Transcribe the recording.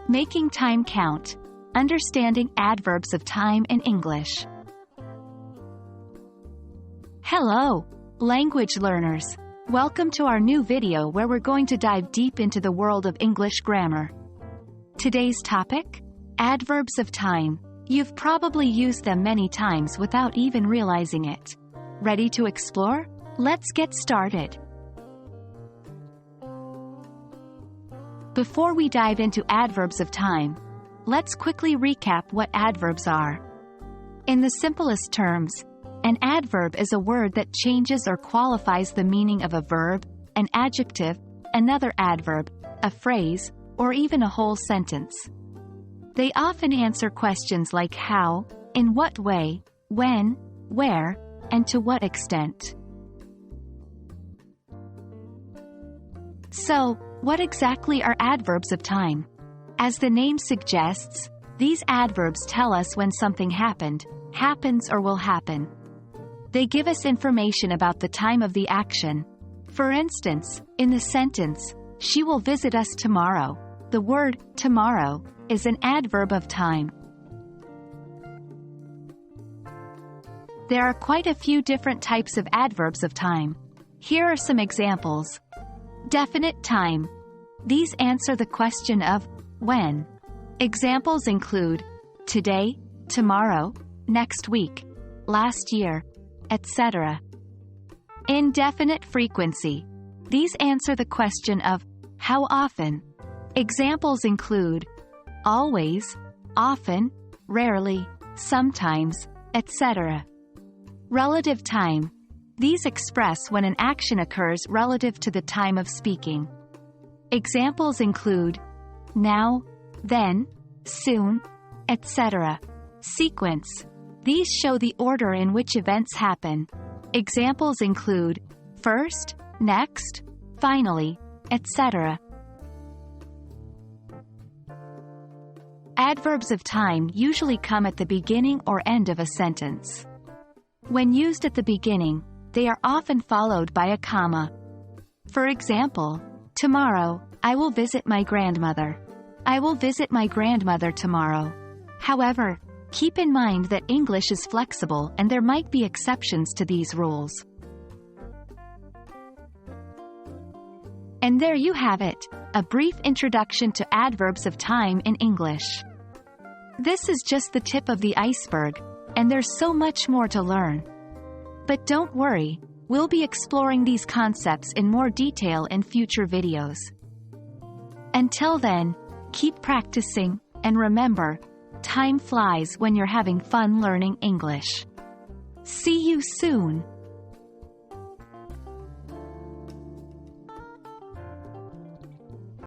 Making time count. Understanding adverbs of time in English. Hello, language learners. Welcome to our new video where we're going to dive deep into the world of English grammar. Today's topic? Adverbs of time. You've probably used them many times without even realizing it. Ready to explore? Let's get started. Before we dive into adverbs of time, let's quickly recap what adverbs are. In the simplest terms, an adverb is a word that changes or qualifies the meaning of a verb, an adjective, another adverb, a phrase, or even a whole sentence. They often answer questions like how, in what way, when, where, and to what extent. So, what exactly are adverbs of time? As the name suggests, these adverbs tell us when something happened, happens, or will happen. They give us information about the time of the action. For instance, in the sentence, "She will visit us tomorrow," the word tomorrow is an adverb of time. There are quite a few different types of adverbs of time. Here are some examples. Definite time. These answer the question of when. Examples include today, tomorrow, next week, last year, etc. Indefinite frequency. These answer the question of how often. Examples include always, often, rarely, sometimes, etc. Relative time. These express when an action occurs relative to the time of speaking. Examples include now, then, soon, etc. Sequence. These show the order in which events happen. Examples include first, next, finally, etc. Adverbs of time usually come at the beginning or end of a sentence. When used at the beginning, they are often followed by a comma. For example, tomorrow, I will visit my grandmother. I will visit my grandmother tomorrow. However, keep in mind that English is flexible and there might be exceptions to these rules. And there you have it, a brief introduction to adverbs of time in English. This is just the tip of the iceberg, and there's so much more to learn. But don't worry, we'll be exploring these concepts in more detail in future videos. Until then, keep practicing, and remember, time flies when you're having fun learning English. See you soon!